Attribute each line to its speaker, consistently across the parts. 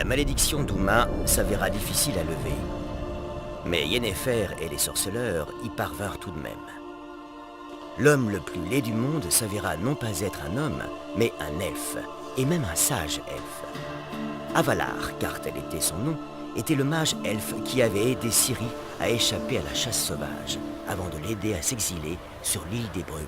Speaker 1: La malédiction d'Uma s'avéra difficile à lever. Mais Yennefer et les sorceleurs y parvinrent tout de même. L'homme le plus laid du monde s'avéra non pas être un homme, mais un elfe, et même un sage elfe. Avalar, car tel était son nom, était le mage elfe qui avait aidé Ciri à échapper à la chasse sauvage, avant de l'aider à s'exiler sur l'île des Brumes.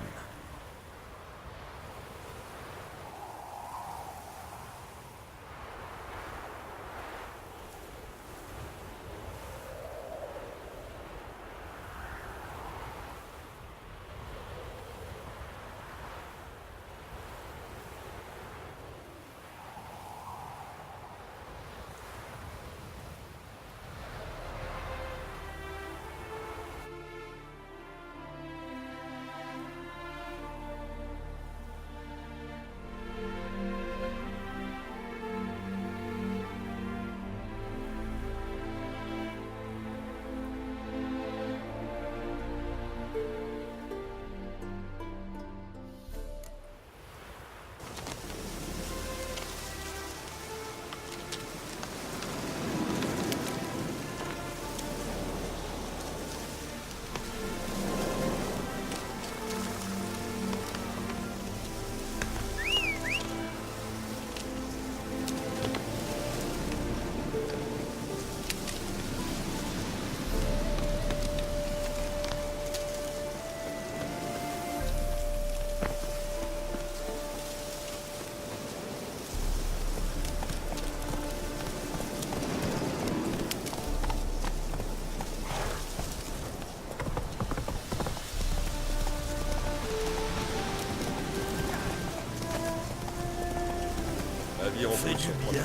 Speaker 2: On fait du bien.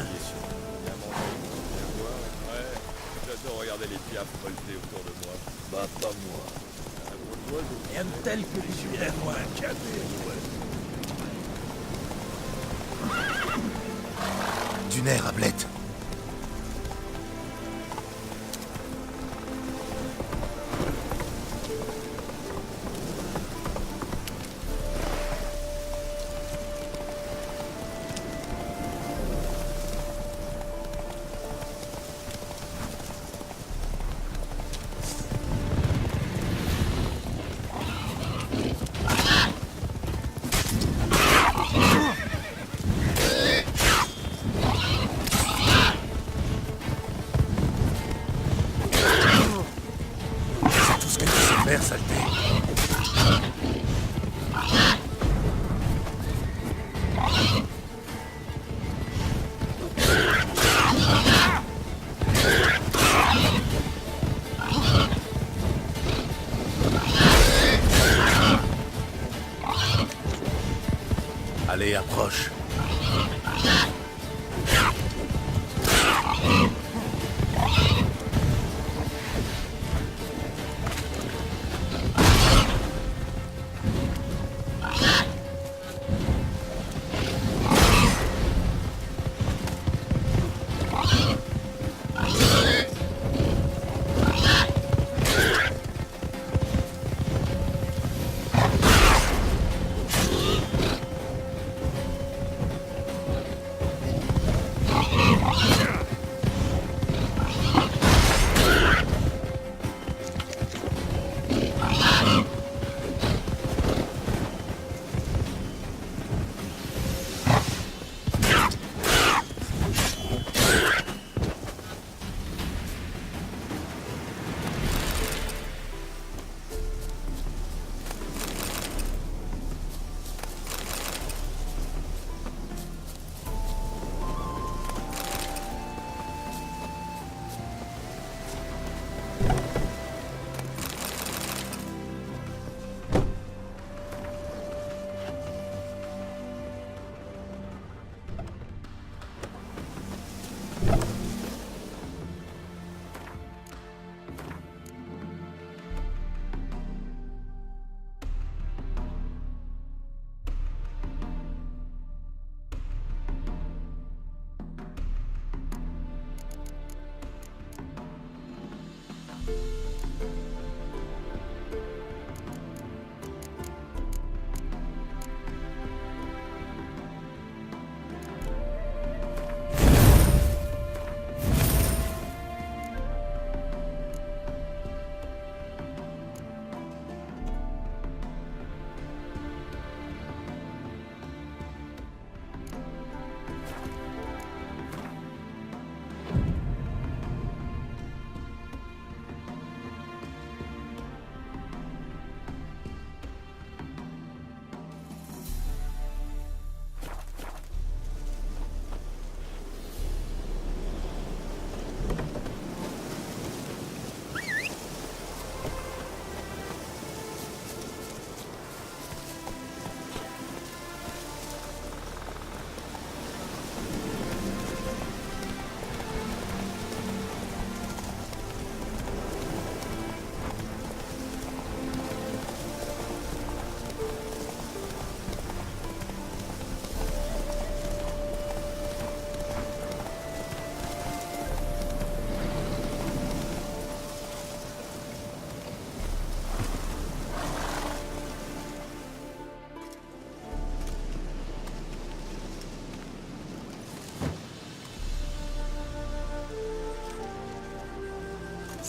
Speaker 2: Bien manger, bien boire. Ouais, j'adore regarder les piafs volter autour de moi.
Speaker 3: Bah, pas moi.
Speaker 2: Un gros oiseau.
Speaker 3: Rien de tel que les Suédois cabés. Du nerf à blette. Saleté. Allez, approche.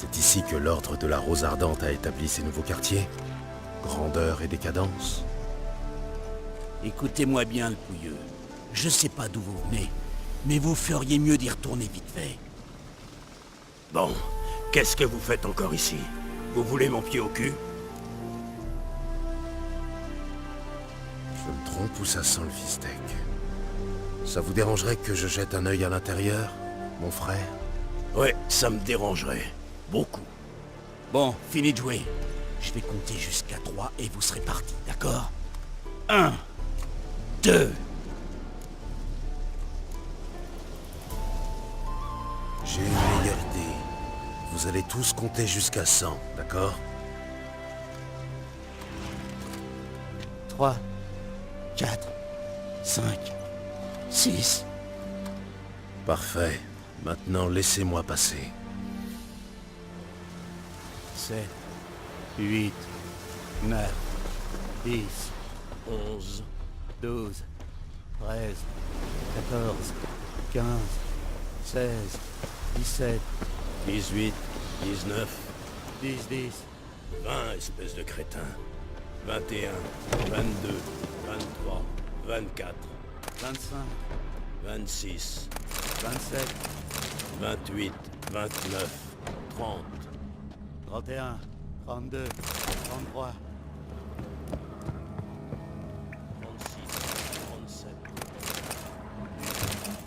Speaker 3: C'est ici que l'Ordre de la Rose Ardente a établi ses nouveaux quartiers. Grandeur et décadence.
Speaker 4: Écoutez-moi bien, le pouilleux. Je sais pas d'où vous venez, mais vous feriez mieux d'y retourner vite fait.
Speaker 5: Bon, qu'est-ce que vous faites encore ici? Vous voulez mon pied au cul?
Speaker 3: Je me trompe ou ça sent le fistec? Ça vous dérangerait que je jette un œil à l'intérieur, mon frère?
Speaker 5: Ouais, ça me dérangerait. Beaucoup.
Speaker 4: Bon, fini de jouer. Je vais compter jusqu'à 3 et vous serez partis, d'accord? 1, 2...
Speaker 3: J'ai une meilleure idée. Vous allez tous compter jusqu'à 100, d'accord?
Speaker 4: 3, 4, 5, 6...
Speaker 3: Parfait. Maintenant, laissez-moi passer.
Speaker 4: 7, 8, 9, 10,
Speaker 5: 11...
Speaker 4: 12, 13, 14, 15, 16, 17,
Speaker 5: 18... 19...
Speaker 4: 10, 10,
Speaker 5: 20, espèce de crétin. 21... 22... 23... 24...
Speaker 4: 25,
Speaker 5: 26...
Speaker 4: 27,
Speaker 5: 28... 29... 30...
Speaker 4: 31, 32, 33,
Speaker 5: 36... 37...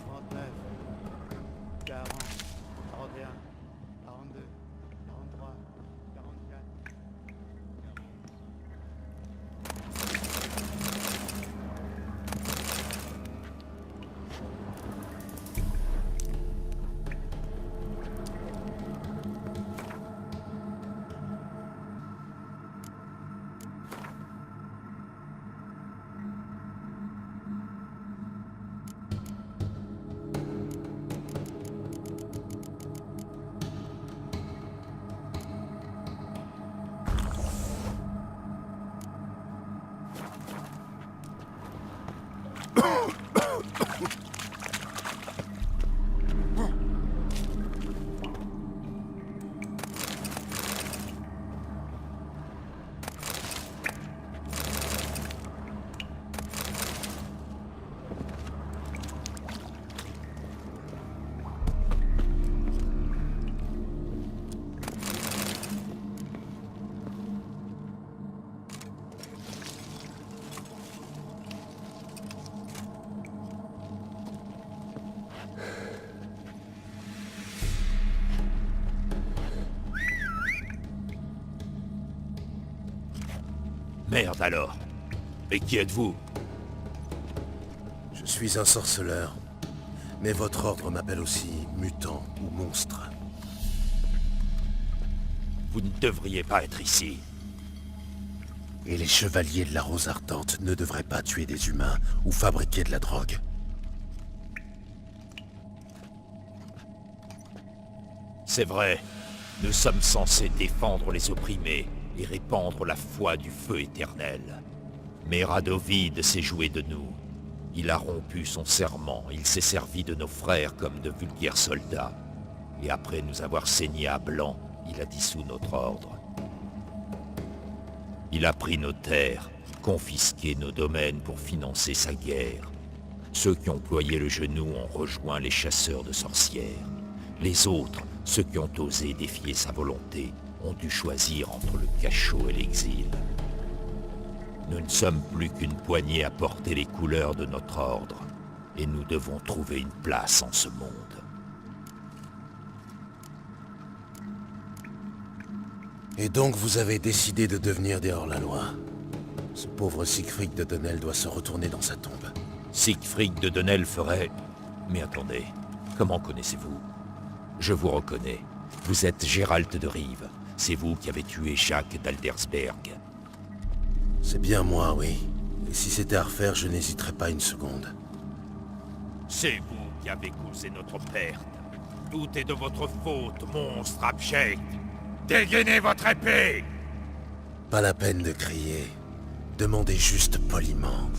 Speaker 4: 39, 40, 41, 42, 43, 44...
Speaker 5: Merde alors. Et qui êtes-vous?
Speaker 3: Je suis un sorceleur. Mais votre ordre m'appelle aussi mutant ou monstre.
Speaker 5: Vous ne devriez pas être ici.
Speaker 3: Et les chevaliers de la Rose Ardente ne devraient pas tuer des humains ou fabriquer de la drogue.
Speaker 5: C'est vrai. Nous sommes censés défendre les opprimés et répandre la foi du feu éternel. Mais Radovid s'est joué de nous. Il a rompu son serment, il s'est servi de nos frères comme de vulgaires soldats. Et après nous avoir saignés à blanc, il a dissous notre ordre. Il a pris nos terres, confisqué nos domaines pour financer sa guerre. Ceux qui ont ployé le genou ont rejoint les chasseurs de sorcières. Les autres, ceux qui ont osé défier sa volonté, ont dû choisir entre le cachot et l'exil. Nous ne sommes plus qu'une poignée à porter les couleurs de notre ordre, et nous devons trouver une place en ce monde.
Speaker 3: Et donc vous avez décidé de devenir des hors-la-loi. Ce pauvre Siegfried de Donnel doit se retourner dans sa tombe.
Speaker 5: Siegfried de Donnel ferait... Mais attendez, comment connaissez-vous? Je vous reconnais. Vous êtes Gérald de Rive. C'est vous qui avez tué Jacques d'Aldersberg.
Speaker 3: C'est bien moi, oui. Et si c'était à refaire, je n'hésiterais pas une seconde.
Speaker 5: C'est vous qui avez causé notre perte. Tout est de votre faute, monstre abject. Dégainez votre épée!
Speaker 3: Pas la peine de crier. Demandez juste poliment.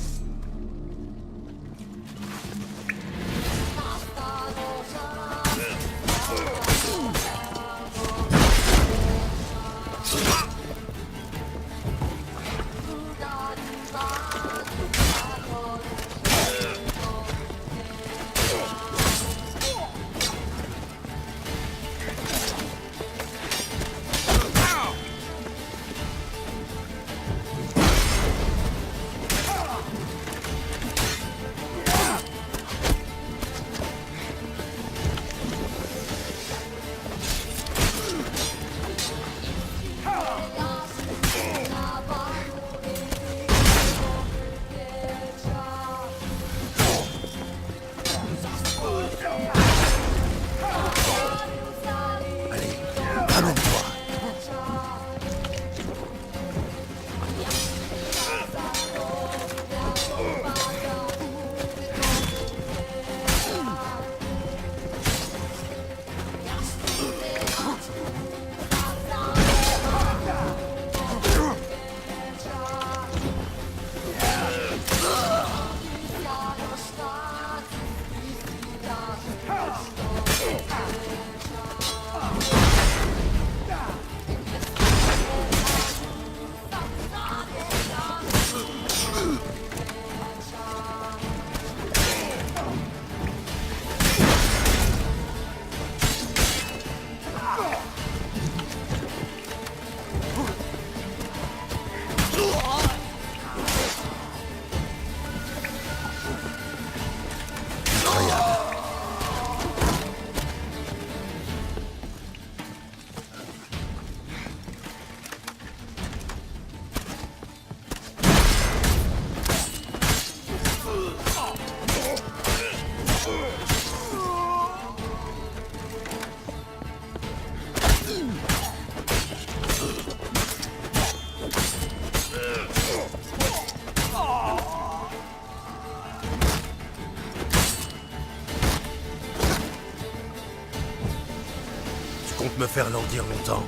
Speaker 3: comptes me faire languir longtemps?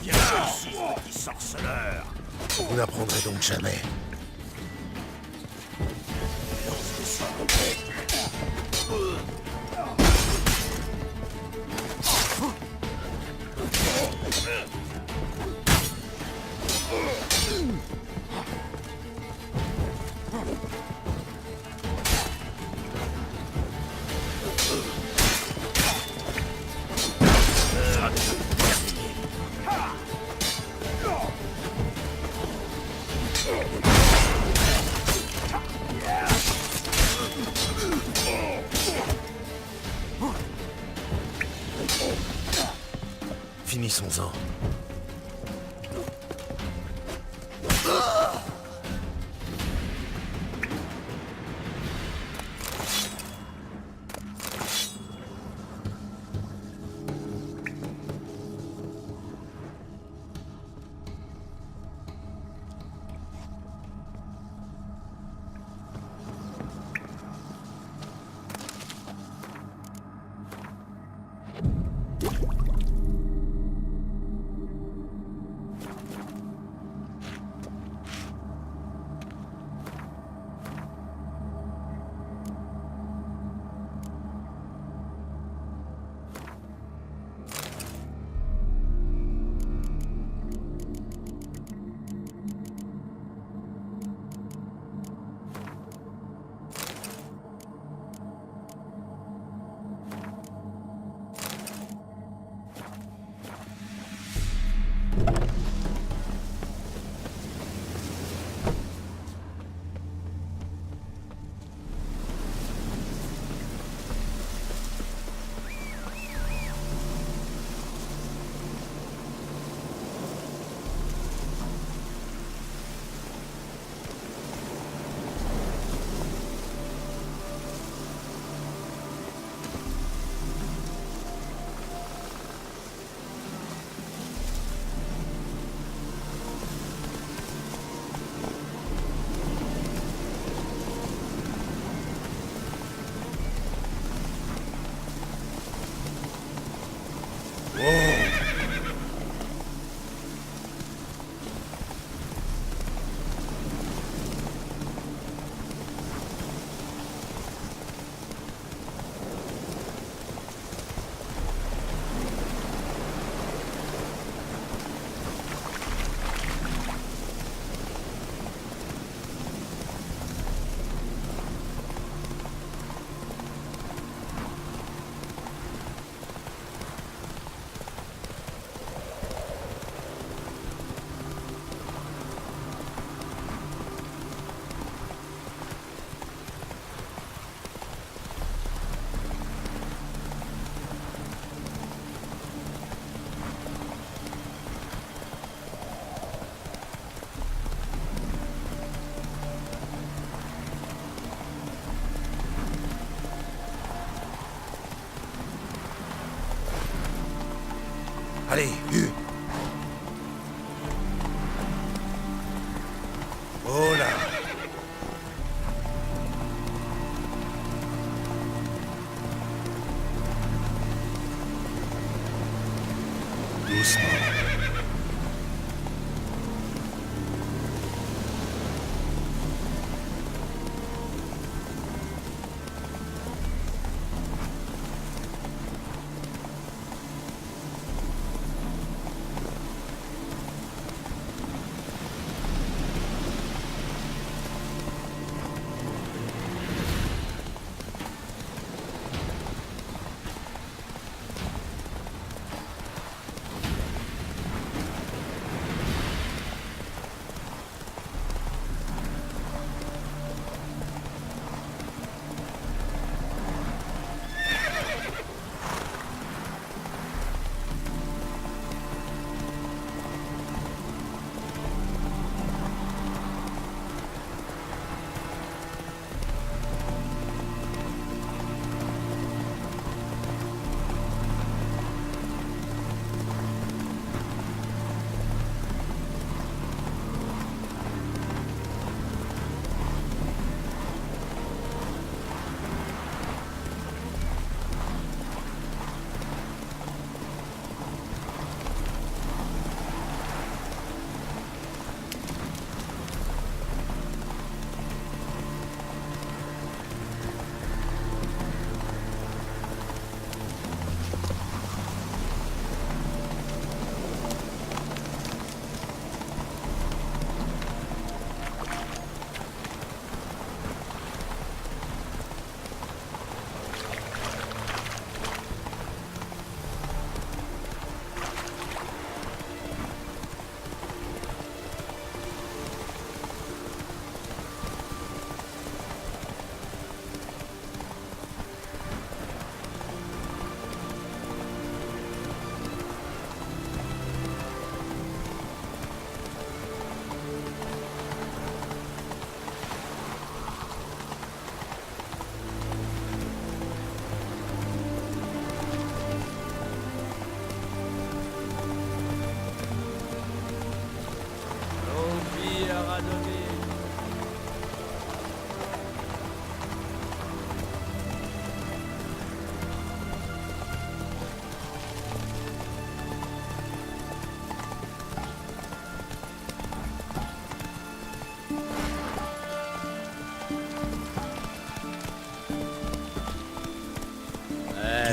Speaker 4: Viens ici, petit sorceleur.
Speaker 3: Vous n'apprendrez donc jamais. Finissons-en. Allez, Hu. Oh là. Doucement.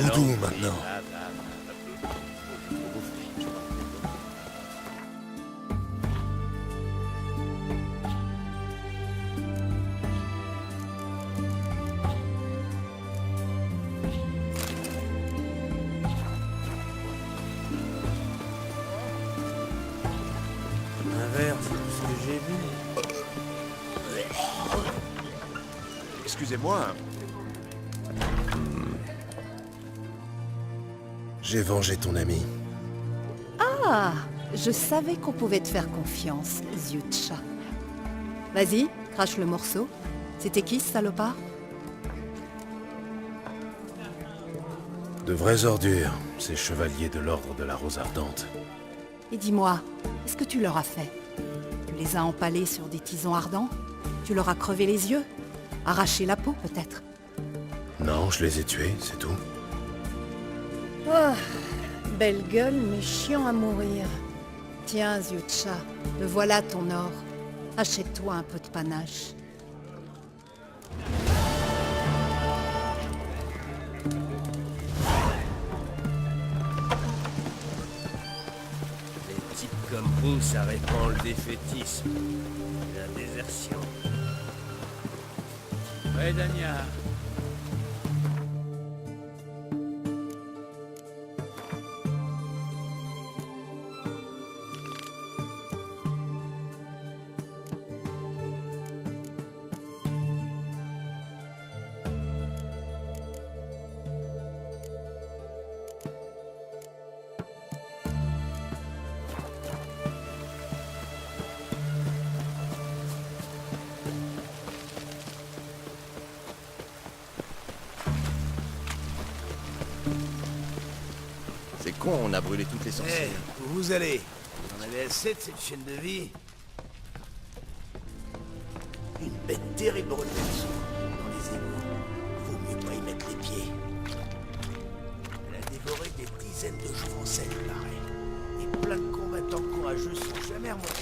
Speaker 3: Doudou maintenant.
Speaker 6: Un verre, c'est tout ce que j'ai vu.
Speaker 2: Excusez-moi.
Speaker 3: J'ai vengé ton ami.
Speaker 7: Ah, je savais qu'on pouvait te faire confiance, yeux de chat. Vas-y, crache le morceau. C'était qui ce salopard?
Speaker 3: De vraies ordures, ces chevaliers de l'ordre de la Rose Ardente.
Speaker 7: Et dis-moi, qu'est-ce que tu leur as fait? Tu les as empalés sur des tisons ardents? Tu leur as crevé les yeux? Arraché la peau, peut-être?
Speaker 3: Non, je les ai tués, c'est tout.
Speaker 7: Oh, belle gueule, mais chiant à mourir. Tiens, yeux de chat, me voilà ton or. Achète-toi un peu de panache.
Speaker 6: Les types comme vous, ça répand le défaitisme. La désertion. Ouais, Dania.
Speaker 2: C'est con, on a brûlé toutes les
Speaker 6: Eh,
Speaker 2: sorcières.
Speaker 6: où vous allez? Vous en avez assez de cette chaîne de vie? Une bête terrible rôde dans les égouts. Vaut mieux pas y mettre les pieds. Elle a dévoré des dizaines de Français, il paraît. Et plein de combattants courageux sont jamais remontés.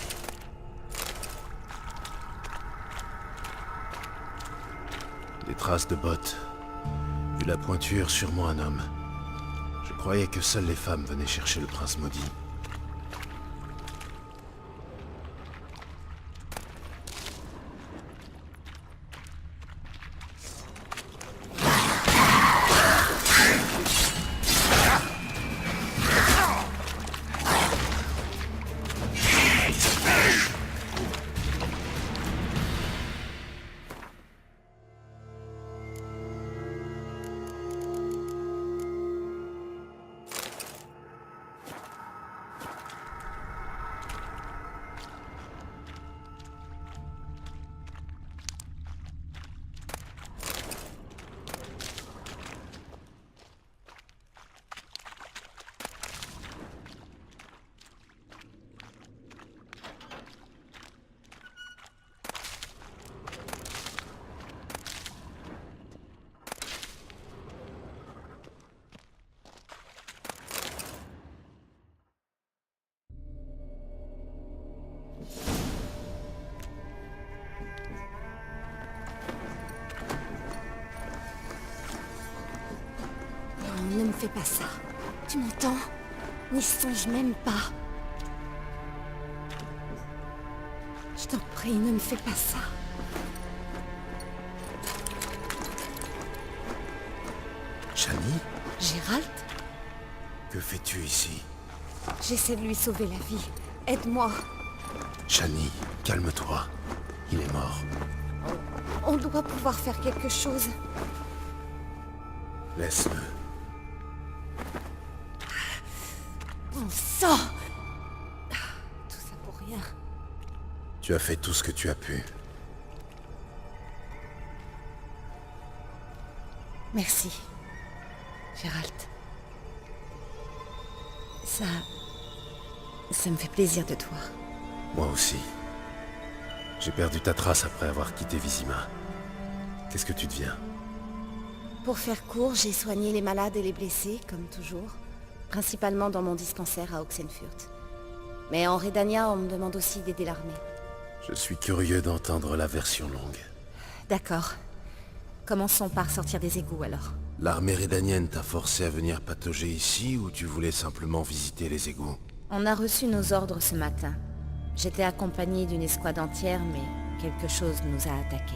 Speaker 3: Des traces de bottes. Vu la pointure, sûrement un homme. Je croyais que seules les femmes venaient chercher le prince maudit.
Speaker 8: Non, ne me fais pas ça. Tu m'entends? N'y songe même pas. Je t'en prie, ne me fais pas ça.
Speaker 3: Shani,
Speaker 8: Gérald?
Speaker 3: que fais-tu ici?
Speaker 8: J'essaie de lui sauver la vie. Aide-moi.
Speaker 3: Shani, calme-toi. Il est mort.
Speaker 8: On doit pouvoir faire quelque chose.
Speaker 3: Laisse-le.
Speaker 8: Bon sang! Tout ça pour rien.
Speaker 3: Tu as fait tout ce que tu as pu.
Speaker 8: Merci, Gérald. Ça me fait plaisir de te voir.
Speaker 3: Moi aussi. J'ai perdu ta trace après avoir quitté Vizima. Qu'est-ce que tu deviens?
Speaker 8: Pour faire court, j'ai soigné les malades et les blessés, comme toujours. Principalement dans mon dispensaire à Oxenfurt. Mais en Redania, on me demande aussi d'aider l'armée.
Speaker 3: Je suis curieux d'entendre la version longue.
Speaker 8: D'accord. Commençons par sortir des égouts alors.
Speaker 3: L'armée rédanienne t'a forcé à venir patauger ici ou tu voulais simplement visiter les égouts?
Speaker 8: On a reçu nos ordres ce matin. J'étais accompagnée d'une escouade entière, mais quelque chose nous a attaqués.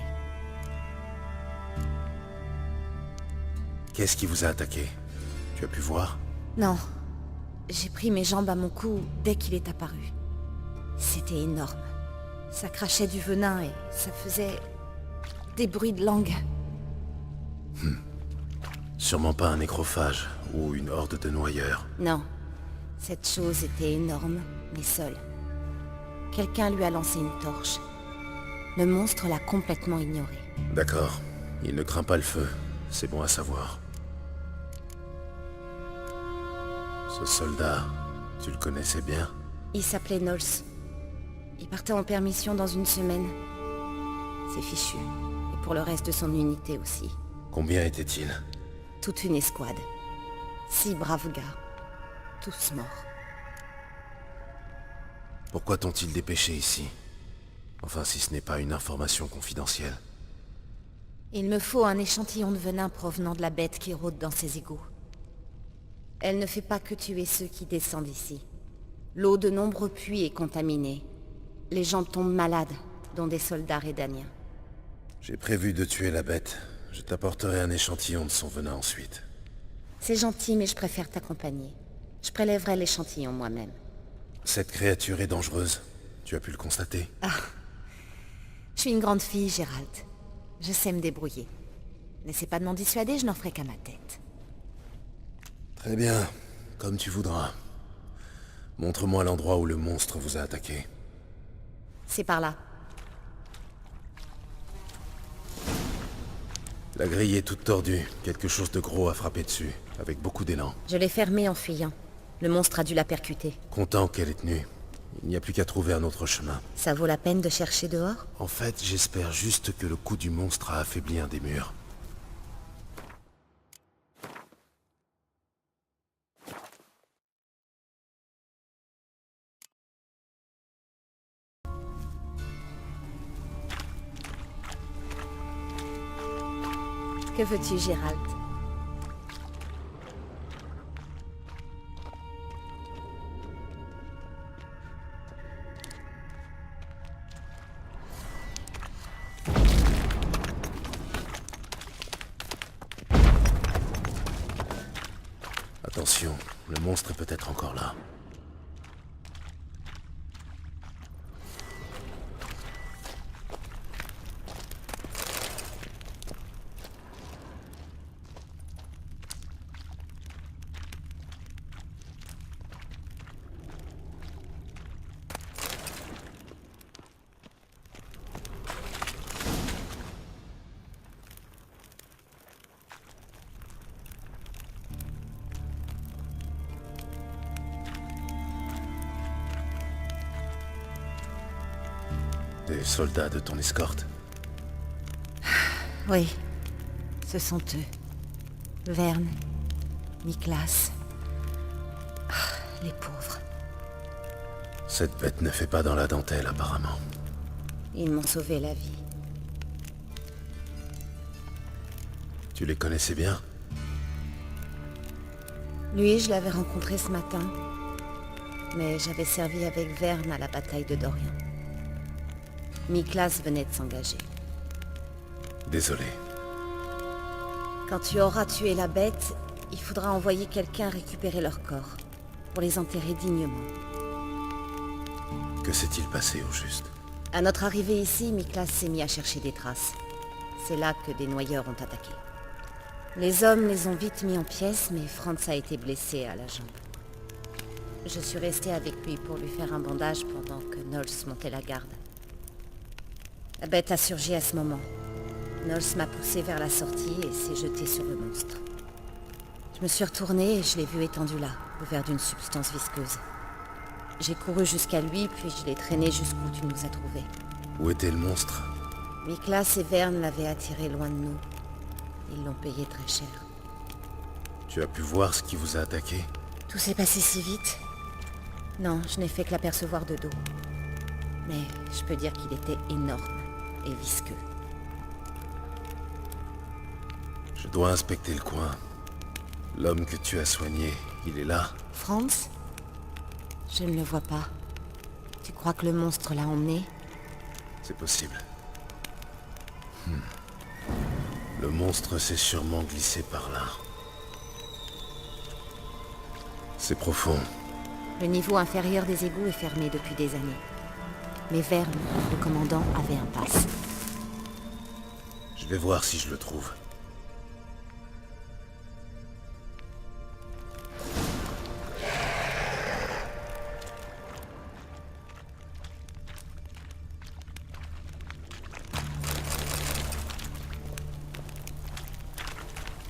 Speaker 3: Qu'est-ce qui vous a attaqué? Tu as pu voir?
Speaker 8: Non. J'ai pris mes jambes à mon cou dès qu'il est apparu. C'était énorme. Ça crachait du venin et ça faisait des bruits de langue.
Speaker 3: Sûrement pas un nécrophage ou une horde de noyeurs.
Speaker 8: Non. Cette chose était énorme, mais seule. Quelqu'un lui a lancé une torche. Le monstre l'a complètement ignoré.
Speaker 3: D'accord. Il ne craint pas le feu. C'est bon à savoir. Ce soldat, tu le connaissais bien?
Speaker 8: Il s'appelait Knowles. Il partait en permission dans une semaine. C'est fichu. Et pour le reste de son unité aussi.
Speaker 3: Combien était-il?
Speaker 8: Toute une escouade. 6 braves gars. Tous morts.
Speaker 3: Pourquoi t'ont-ils dépêché ici? Enfin, si ce n'est pas une information confidentielle.
Speaker 8: Il me faut un échantillon de venin provenant de la bête qui rôde dans ces égouts. Elle ne fait pas que tuer ceux qui descendent ici. L'eau de nombreux puits est contaminée. Les gens tombent malades, dont des soldats rédaniens.
Speaker 3: J'ai prévu de tuer la bête. Je t'apporterai un échantillon de son venin ensuite.
Speaker 8: C'est gentil, mais je préfère t'accompagner. Je prélèverai l'échantillon moi-même.
Speaker 3: Cette créature est dangereuse. Tu as pu le constater?
Speaker 8: Je suis une grande fille, Gérald. Je sais me débrouiller. N'essaie pas de m'en dissuader, je n'en ferai qu'à ma tête.
Speaker 3: Très bien. Comme tu voudras. Montre-moi l'endroit où le monstre vous a attaqué.
Speaker 8: C'est par là.
Speaker 3: La grille est toute tordue. Quelque chose de gros a frappé dessus, avec beaucoup d'élan.
Speaker 8: Je l'ai fermé en fuyant. Le monstre a dû la percuter.
Speaker 3: Content qu'elle ait tenu. Il n'y a plus qu'à trouver un autre chemin.
Speaker 8: Ça vaut la peine de chercher dehors?
Speaker 3: En fait, j'espère juste que le coup du monstre a affaibli un des murs.
Speaker 8: Que veux-tu, Gérald?
Speaker 3: Attention, le monstre est peut-être encore là. Des soldats de ton escorte.
Speaker 8: Oui, ce sont eux. Verne, Niklas. Ah, les pauvres.
Speaker 3: Cette bête ne fait pas dans la dentelle, apparemment.
Speaker 8: Ils m'ont sauvé la vie.
Speaker 3: Tu les connaissais bien?
Speaker 8: Lui, je l'avais rencontré ce matin. Mais j'avais servi avec Verne à la bataille de Dorian. Niklas venait de s'engager.
Speaker 3: Désolé.
Speaker 8: Quand tu auras tué la bête, il faudra envoyer quelqu'un récupérer leur corps, pour les enterrer dignement.
Speaker 3: Que s'est-il passé au juste?
Speaker 8: À notre arrivée ici, Niklas s'est mis à chercher des traces. C'est là que des noyeurs ont attaqué. Les hommes les ont vite mis en pièces, mais Franz a été blessé à la jambe. Je suis restée avec lui pour lui faire un bandage pendant que Knowles montait la garde. La bête a surgi à ce moment. Knowles m'a poussé vers la sortie et s'est jeté sur le monstre. Je me suis retournée et je l'ai vu étendu là, couvert d'une substance visqueuse. J'ai couru jusqu'à lui, puis je l'ai traîné jusqu'où tu nous as trouvés.
Speaker 3: Où était le monstre?
Speaker 8: Niklas et Verne l'avaient attiré loin de nous. Ils l'ont payé très cher.
Speaker 3: Tu as pu voir ce qui vous a attaqué?
Speaker 8: Tout s'est passé si vite. Non, je n'ai fait que l'apercevoir de dos. Mais je peux dire qu'il était énorme et visqueux.
Speaker 3: Je dois inspecter le coin. L'homme que tu as soigné, il est là?
Speaker 8: Franz? Je ne le vois pas. Tu crois que le monstre l'a emmené?
Speaker 3: C'est possible. Le monstre s'est sûrement glissé par là. C'est profond.
Speaker 8: Le niveau inférieur des égouts est fermé depuis des années. Mais Verne, le commandant, avait un pass.
Speaker 3: Je vais voir si je le trouve.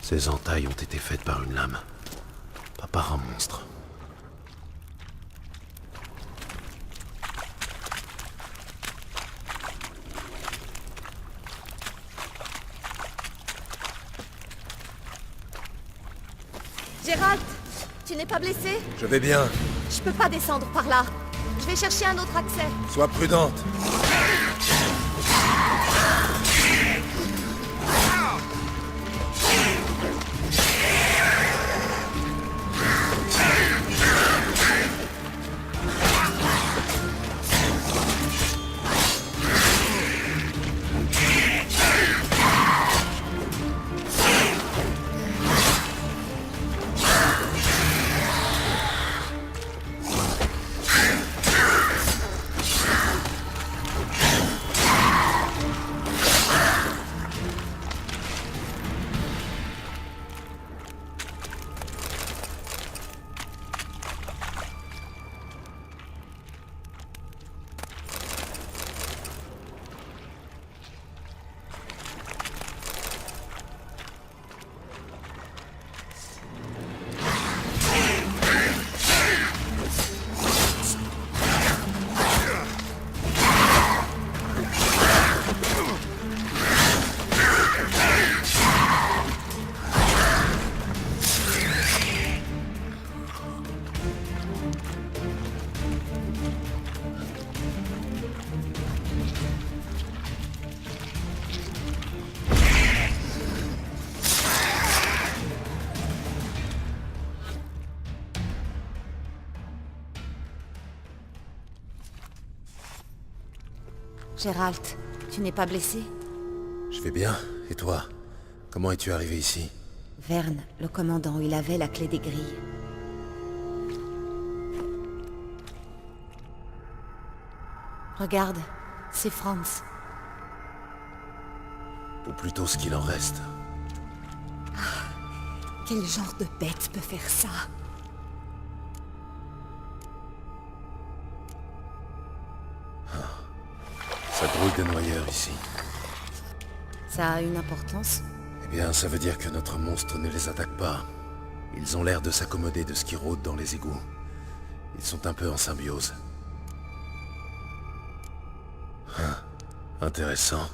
Speaker 3: Ces entailles ont été faites par une lame, pas par un monstre.
Speaker 8: Gérald, tu n'es pas blessé?
Speaker 3: Je vais bien.
Speaker 8: Je peux pas descendre par là. Je vais chercher un autre accès.
Speaker 3: Sois prudente.
Speaker 8: Geralt, tu n'es pas blessé?
Speaker 3: Je vais bien, et toi? Comment es-tu arrivé ici?
Speaker 8: Verne, le commandant, il avait la clé des grilles. Regarde, c'est Franz.
Speaker 3: Ou plutôt ce qu'il en reste.
Speaker 8: Quel genre de bête peut faire ça?
Speaker 3: Ça grouille de noyeurs ici.
Speaker 8: Ça a une importance?
Speaker 3: Eh bien, ça veut dire que notre monstre ne les attaque pas. Ils ont l'air de s'accommoder de ce qui rôde dans les égouts. Ils sont un peu en symbiose. Intéressant.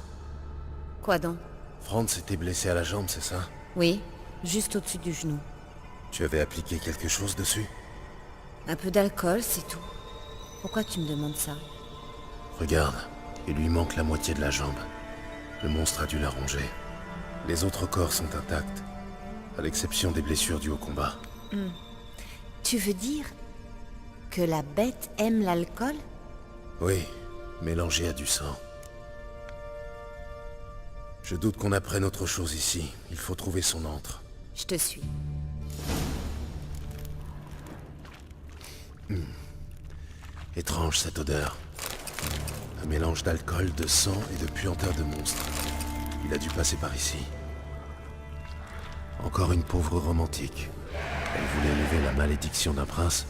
Speaker 8: Quoi donc?
Speaker 3: Franz était blessé à la jambe, c'est ça?
Speaker 8: Oui, juste au-dessus du genou.
Speaker 3: Tu avais appliqué quelque chose dessus?
Speaker 8: Un peu d'alcool, c'est tout. Pourquoi tu me demandes ça?
Speaker 3: Regarde, il lui manque la moitié de la jambe. Le monstre a dû la ronger. Les autres corps sont intacts, à l'exception des blessures dues au combat.
Speaker 8: Tu veux dire que la bête aime l'alcool?
Speaker 3: Oui, mélangé à du sang. Je doute qu'on apprenne autre chose ici. Il faut trouver son antre.
Speaker 8: Je te suis.
Speaker 3: Étrange cette odeur. Un mélange d'alcool, de sang et de puanteur de monstre. Il a dû passer par ici. Encore une pauvre romantique. Elle voulait lever la malédiction d'un prince,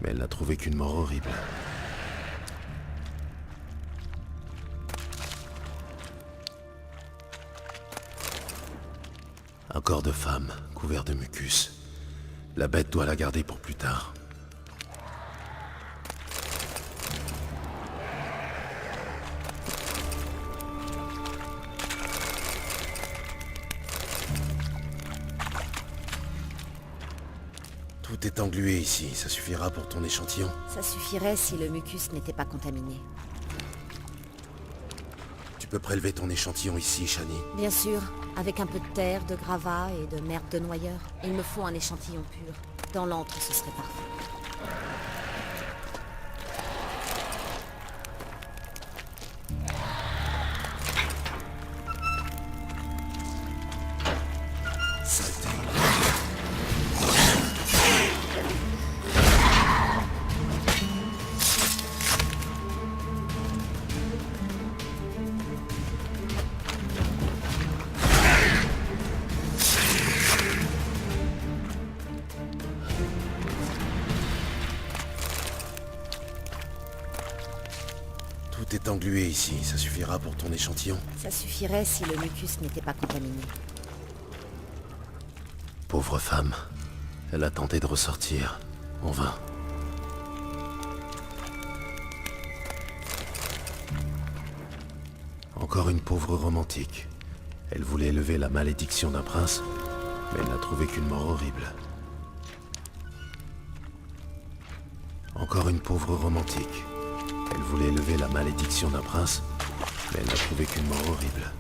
Speaker 3: mais elle n'a trouvé qu'une mort horrible. Un corps de femme, couvert de mucus. La bête doit la garder pour plus tard. Tout est englué ici, ça suffira pour ton échantillon.
Speaker 8: Ça suffirait si le mucus n'était pas contaminé.
Speaker 3: Tu peux prélever ton échantillon ici, Shani.
Speaker 8: Bien sûr, avec un peu de terre, de gravats et de merde de noyeur. Il me faut un échantillon pur. Dans l'antre, ce serait parfait.
Speaker 3: Tout est englué ici, ça suffira pour ton échantillon.
Speaker 8: Ça suffirait si le mucus n'était pas contaminé.
Speaker 3: Pauvre femme. Elle a tenté de ressortir, en vain. Encore une pauvre romantique. Elle voulait élever la malédiction d'un prince, mais elle n'a trouvé qu'une mort horrible. Encore une pauvre romantique. Elle voulait élever la malédiction d'un prince, mais elle n'a trouvé qu'une mort horrible.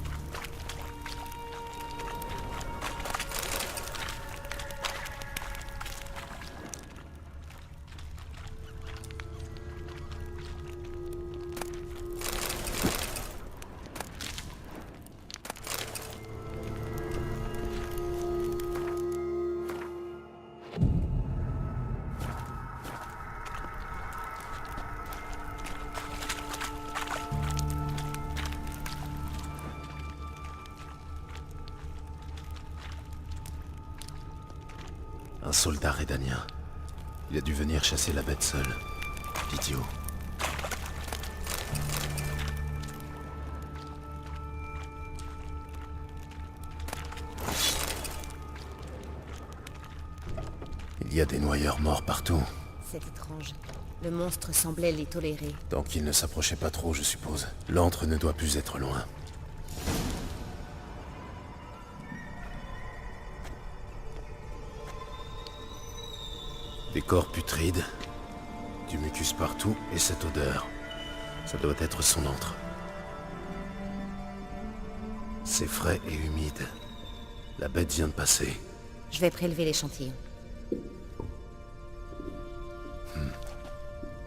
Speaker 3: Un soldat rédanien. Il a dû venir chasser la bête seule. Idiot. Il y a des noyeurs morts partout.
Speaker 8: C'est étrange. Le monstre semblait les tolérer.
Speaker 3: Tant qu'il ne s'approchait pas trop, je suppose. L'antre ne doit plus être loin. Des corps putrides, du mucus partout et cette odeur. Ça doit être son antre. C'est frais et humide. La bête vient de passer.
Speaker 8: Je vais prélever l'échantillon.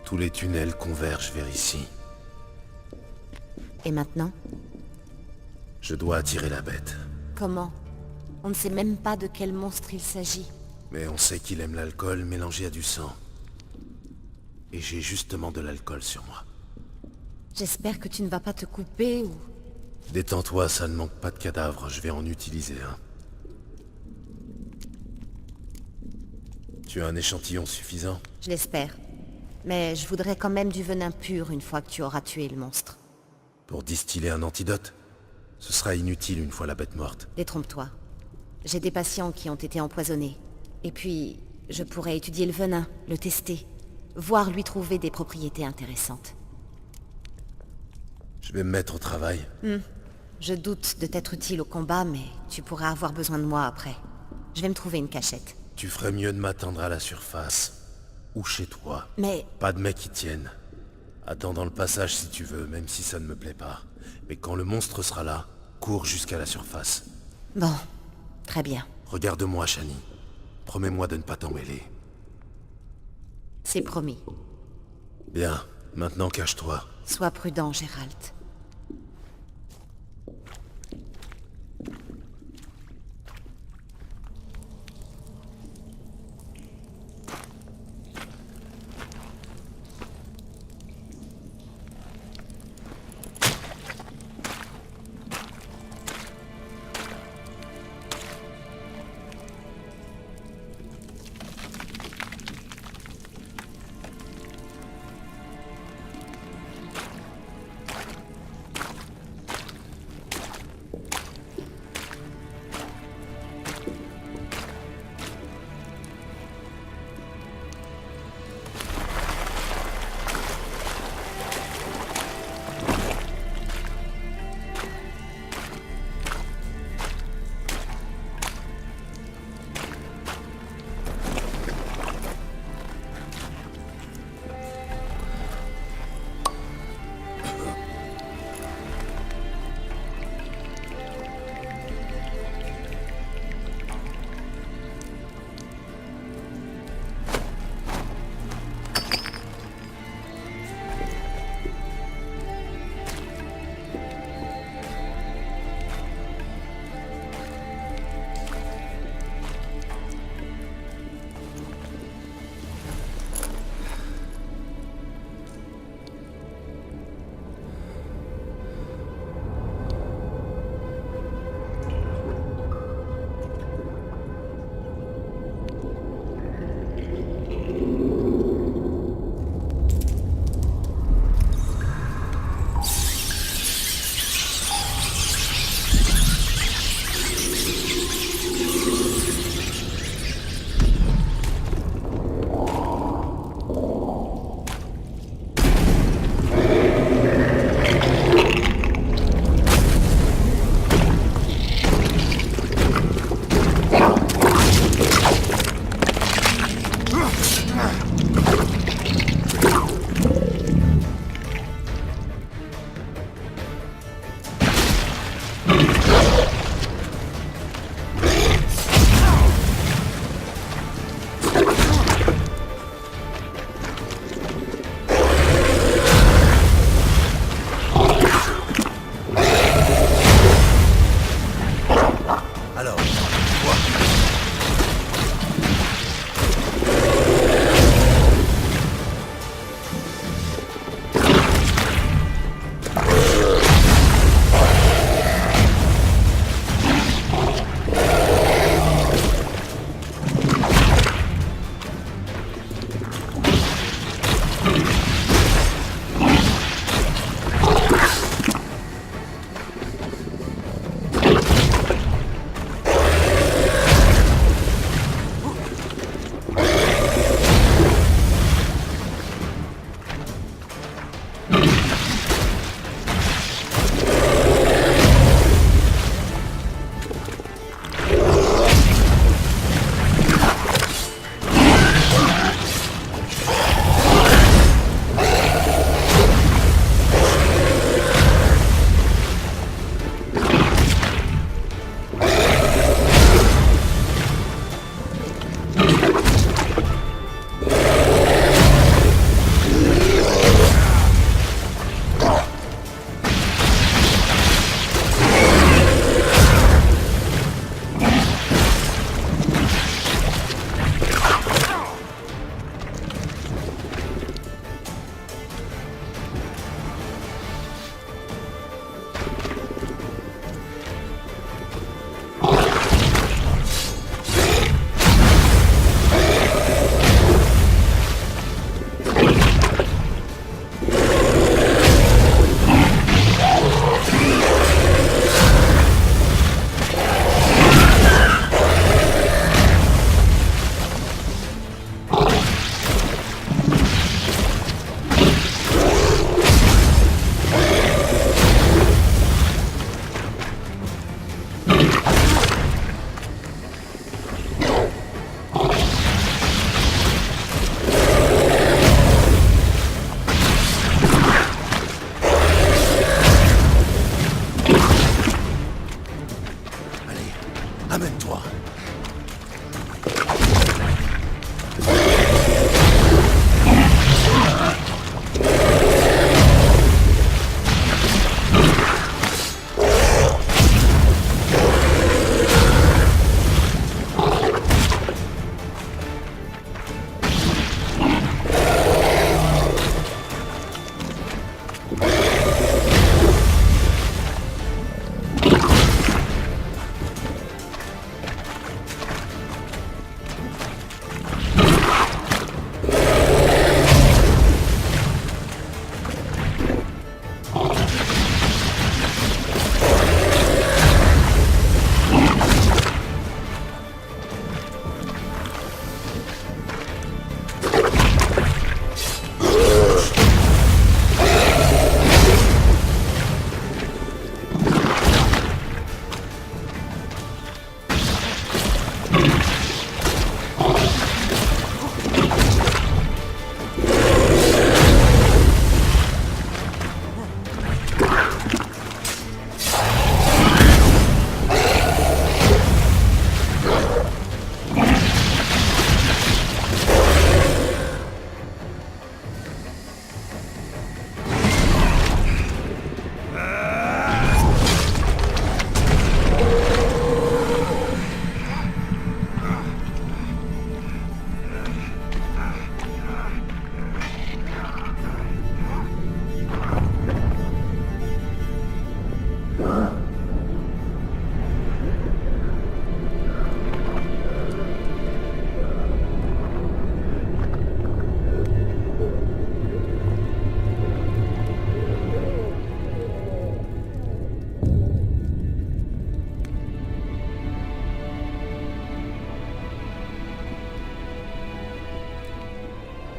Speaker 3: Tous les tunnels convergent vers ici.
Speaker 8: Et maintenant?
Speaker 3: Je dois attirer la bête.
Speaker 8: Comment? On ne sait même pas de quel monstre il s'agit.
Speaker 3: Mais on sait qu'il aime l'alcool mélangé à du sang. Et j'ai justement de l'alcool sur moi.
Speaker 8: J'espère que tu ne vas pas te couper ou...
Speaker 3: Détends-toi, ça ne manque pas de cadavres, je vais en utiliser un. Tu as un échantillon suffisant?
Speaker 8: Je l'espère. Mais je voudrais quand même du venin pur une fois que tu auras tué le monstre.
Speaker 3: Pour distiller un antidote? Ce sera inutile une fois la bête morte.
Speaker 8: Détrompe-toi. J'ai des patients qui ont été empoisonnés. Et puis, je pourrais étudier le venin, le tester, voir lui trouver des propriétés intéressantes.
Speaker 3: Je vais me mettre au travail.
Speaker 8: Je doute de t'être utile au combat, mais tu pourras avoir besoin de moi après. Je vais me trouver une cachette.
Speaker 3: Tu ferais mieux de m'attendre à la surface. Ou chez toi.
Speaker 8: Mais...
Speaker 3: Pas de mecs qui tiennent. Attends dans le passage si tu veux, même si ça ne me plaît pas. Mais quand le monstre sera là, cours jusqu'à la surface.
Speaker 8: Bon, très bien.
Speaker 3: Regarde-moi, Shani. Promets-moi de ne pas t'en mêler.
Speaker 8: C'est promis.
Speaker 3: Bien, maintenant cache-toi.
Speaker 8: Sois prudent, Gérald.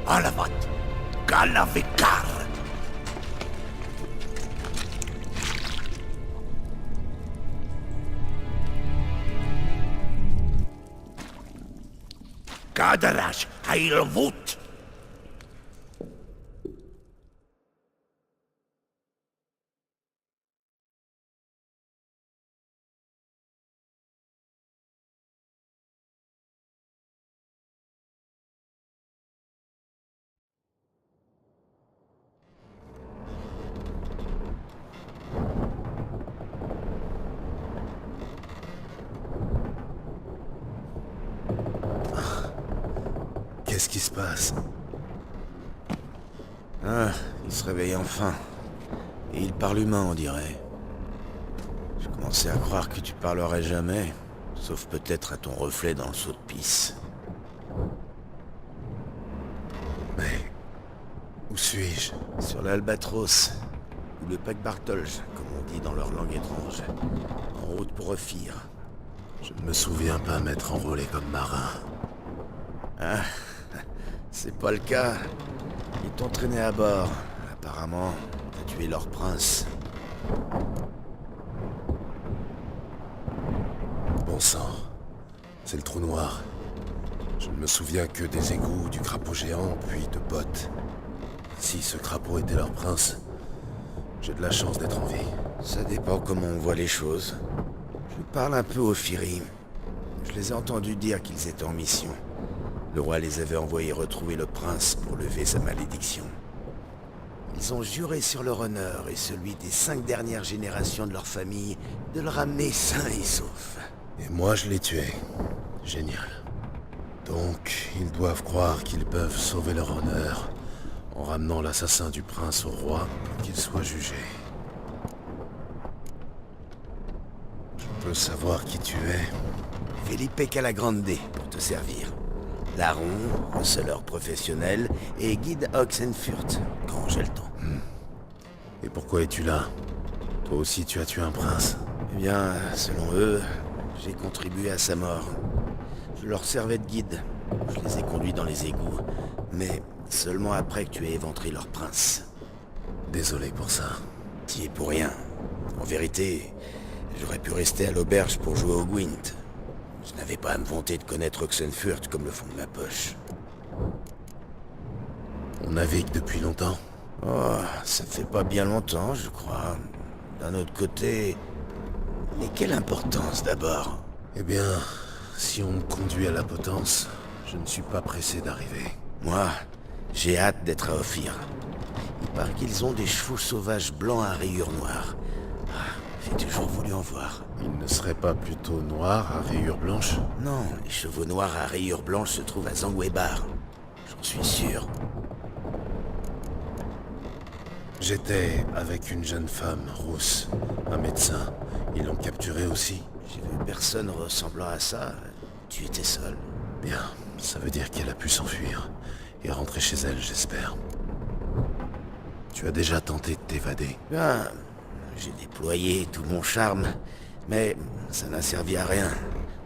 Speaker 6: Alavat. Galavikar. Kadarash Hailvut.
Speaker 3: Qu'est-ce qui se passe?
Speaker 6: Ah, il se réveille enfin. Et il parle humain, on dirait. Je commençais à croire que tu parlerais jamais, sauf peut-être à ton reflet dans le seau de pisse.
Speaker 3: Mais... où suis-je?
Speaker 6: Sur l'Albatros, ou le Pack Bartolj, comme on dit dans leur langue étrange. En route pour Ophir.
Speaker 3: Je ne me souviens pas m'être enrôlé comme marin.
Speaker 6: Ah, c'est pas le cas. Ils t'ont traîné à bord. Apparemment, t'as tué leur prince.
Speaker 3: Bon sang. C'est le trou noir. Je ne me souviens que des égouts, du crapaud géant, puis de bottes. Si ce crapaud était leur prince, j'ai de la chance d'être en vie.
Speaker 6: Ça dépend comment on voit les choses. Je parle un peu aux Firi. Je les ai entendus dire qu'ils étaient en mission. Le roi les avait envoyés retrouver le prince pour lever sa malédiction. Ils ont juré sur leur honneur et celui des 5 dernières générations de leur famille de le ramener sain et sauf.
Speaker 3: Et moi, je l'ai tué. Génial. Donc, ils doivent croire qu'ils peuvent sauver leur honneur en ramenant l'assassin du prince au roi pour qu'il soit jugé. Je peux savoir qui tu es?
Speaker 6: Felipe Calagrande, pour te servir. Larron, receleur professionnel, et guide Oxenfurt, quand j'ai le temps.
Speaker 3: Et pourquoi es-tu là? Toi aussi, tu as tué un prince.
Speaker 6: Eh bien, selon eux, j'ai contribué à sa mort. Je leur servais de guide. Je les ai conduits dans les égouts, mais seulement après que tu aies éventré leur prince.
Speaker 3: Désolé pour ça.
Speaker 6: T'y es pour rien. En vérité, j'aurais pu rester à l'auberge pour jouer au Gwent. Je n'avais pas à me vanter de connaître Oxenfurt comme le fond de ma poche.
Speaker 3: On navigue depuis longtemps.
Speaker 6: Oh, ça fait pas bien longtemps, je crois. D'un autre côté... Mais quelle importance d'abord?
Speaker 3: Eh bien, si on me conduit à la potence, je ne suis pas pressé d'arriver.
Speaker 6: Moi, j'ai hâte d'être à Ophir. Il paraît qu'ils ont des chevaux sauvages blancs à rayures noires. Ah, j'ai toujours voulu en voir.
Speaker 3: Ils ne seraient pas plutôt noirs à rayures blanches?
Speaker 6: Non, les chevaux noirs à rayures blanches se trouvent à Zangwebar. J'en suis sûr.
Speaker 3: J'étais avec une jeune femme, rousse, un médecin. Ils l'ont capturée aussi.
Speaker 6: J'ai vu personne ressemblant à ça. Tu étais seul.
Speaker 3: Bien, ça veut dire qu'elle a pu s'enfuir. Et rentrer chez elle, j'espère. Tu as déjà tenté de t'évader?
Speaker 6: Bien, j'ai déployé tout mon charme, mais ça n'a servi à rien.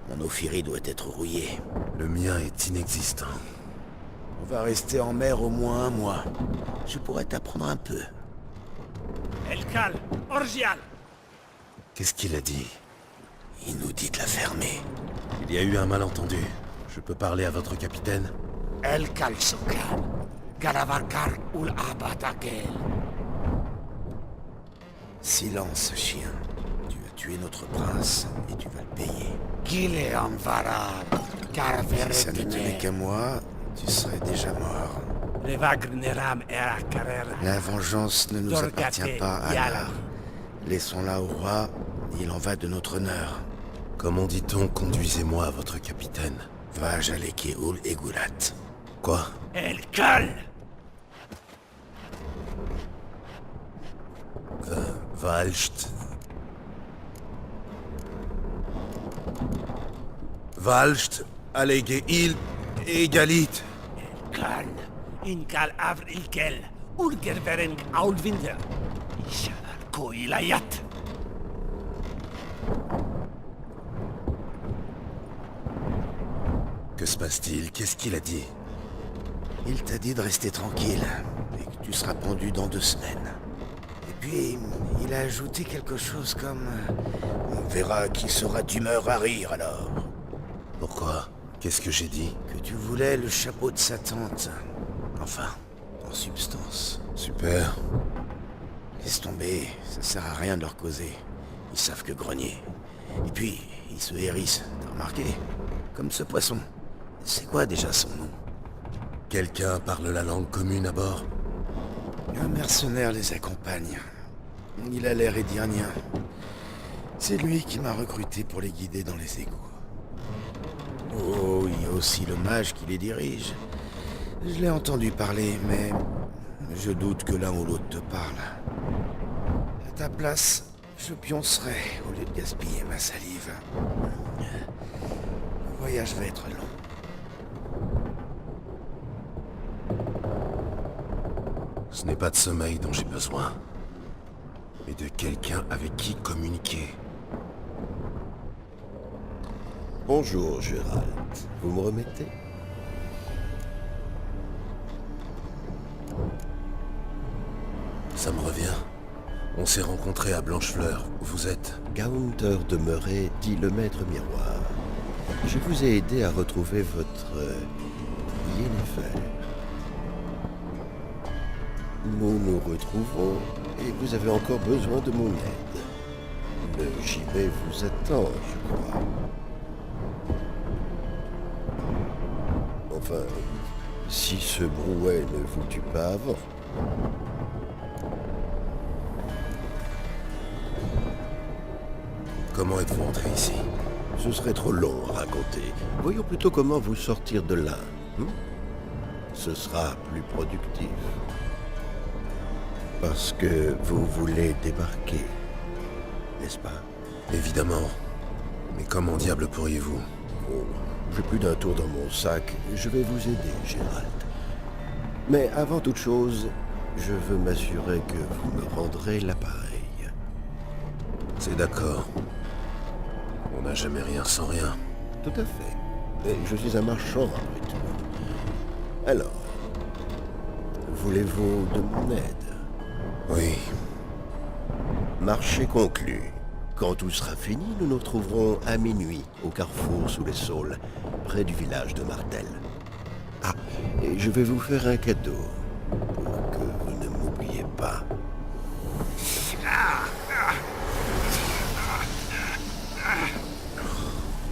Speaker 6: Mon Ophiri doit être rouillé.
Speaker 3: Le mien est inexistant.
Speaker 6: On va rester en mer au moins 1 mois. Je pourrais t'apprendre un peu.
Speaker 4: Elkal, Orgial.
Speaker 3: Qu'est-ce qu'il a dit?
Speaker 6: Il nous dit de la fermer.
Speaker 3: Il y a eu un malentendu. Je peux parler à votre capitaine?
Speaker 4: Elkal Sokal. Galavarkar ul Abatakel.
Speaker 6: Silence, chien. Tu as tué notre prince et tu vas le payer.
Speaker 4: Gileam Varal.
Speaker 6: Si ça ne tenait qu'à moi, tu serais déjà mort. La vengeance ne nous appartient pas, alors. Laissons-la au roi, il en va de notre honneur.
Speaker 3: Comment dit-on conduisez-moi à votre capitaine?
Speaker 6: Va Jalekeul Egulat.
Speaker 3: Quoi?
Speaker 4: Elkal.
Speaker 3: Valcht. Valcht, Allegeil, Egalit.
Speaker 4: Elkal. Inkal Avr Ilkel. Urgerveren Aulwinder. Ishalar Koilayat.
Speaker 3: Que se passe-t-il? Qu'est-ce qu'il a dit?
Speaker 6: Il t'a dit de rester tranquille et que tu seras pendu dans 2 semaines. Et puis, il a ajouté quelque chose comme... On verra qui sera d'humeur à rire alors.
Speaker 3: Pourquoi? Qu'est-ce que j'ai dit?
Speaker 6: Que tu voulais le chapeau de sa tante. Enfin, en substance.
Speaker 3: Super.
Speaker 6: Laisse tomber, ça sert à rien de leur causer. Ils savent que grogner. Et puis, ils se hérissent, t'as remarqué? Comme ce poisson. C'est quoi déjà son nom?
Speaker 3: Quelqu'un parle la langue commune à bord?
Speaker 6: Un mercenaire les accompagne. Il a l'air édirnien. C'est lui qui m'a recruté pour les guider dans les égouts. Oh, il y a aussi le mage qui les dirige. Je l'ai entendu parler, mais je doute que l'un ou l'autre te parle. À ta place, je pioncerai au lieu de gaspiller ma salive. Le voyage va être long.
Speaker 3: Ce n'est pas de sommeil dont j'ai besoin, mais de quelqu'un avec qui communiquer.
Speaker 9: Bonjour, Gérald. Vous me remettez?
Speaker 3: Ça me revient. On s'est rencontrés à Blanchefleur. Vous êtes...
Speaker 9: Gaunter de Meuret, dit le maître miroir. Je vous ai aidé à retrouver votre... Yennefer. Nous nous retrouvons et vous avez encore besoin de mon aide. Le gibet vous attend, je crois. Enfin, si ce brouet ne vous tue pas avant.
Speaker 3: Comment êtes-vous entré ici?
Speaker 9: Ce serait trop long à raconter. Voyons plutôt comment vous sortir de là. Ce sera plus productif. Parce que vous voulez débarquer, n'est-ce pas?
Speaker 3: Évidemment. Mais comment diable pourriez-vous?
Speaker 9: Oh, j'ai plus d'un tour dans mon sac. Je vais vous aider, Gérald. Mais avant toute chose, je veux m'assurer que vous me rendrez l'appareil.
Speaker 3: C'est d'accord. On n'a jamais rien sans rien.
Speaker 9: Tout à fait. Et je suis un marchand, après tout. Alors, voulez-vous de mon aide?
Speaker 3: Oui.
Speaker 9: Marché conclu. Quand tout sera fini, nous nous retrouverons à minuit, au carrefour sous les saules, près du village de Martel. Ah, et je vais vous faire un cadeau, pour que vous ne m'oubliez pas.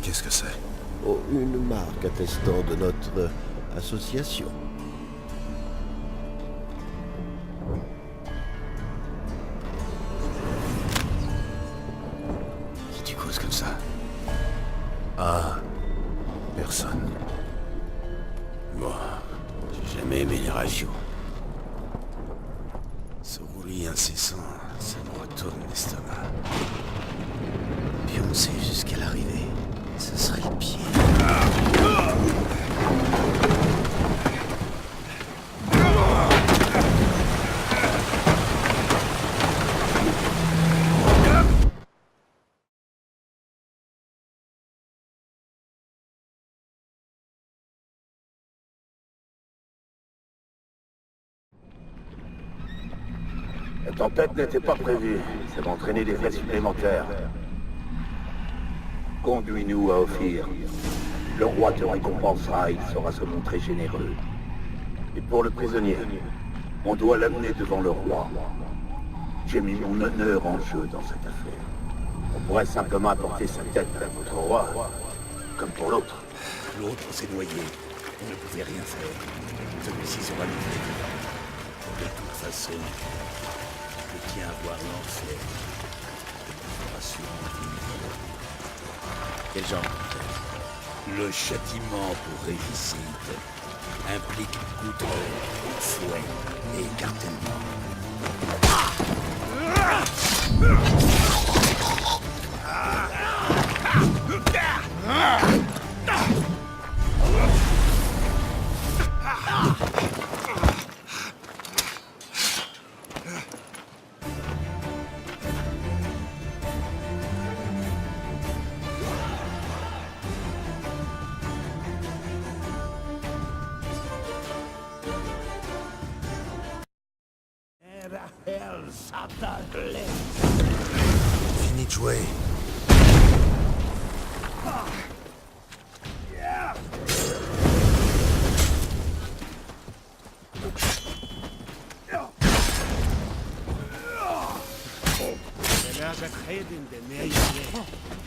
Speaker 3: Qu'est-ce que c'est?
Speaker 9: Oh, une marque attestant de notre association.
Speaker 6: Qui tu causes comme ça?
Speaker 3: Ah, personne.
Speaker 6: Moi, j'ai jamais aimé les radios. Ce roulis incessant, ça me retourne l'estomac. Pioncer jusqu'à l'arrivée, ce serait le pied.
Speaker 10: La tempête n'était pas prévue. Ça va entraîner des frais supplémentaires. Conduis-nous à Ophir. Le roi te récompensera, il saura se montrer généreux. Et pour le prisonnier, on doit l'amener devant le roi. J'ai mis mon honneur en jeu dans cette affaire. On pourrait simplement apporter sa tête à votre roi, comme pour l'autre.
Speaker 6: L'autre s'est noyé. On ne pouvait rien faire. Celui-ci sera livré. De toute façon, je tiens à voir l'enfer. Quel genre? Le châtiment pour régicide implique outrage, fouet et écartèlement.
Speaker 3: Fini de jouer.
Speaker 4: Der Berger Treden, der Nähe.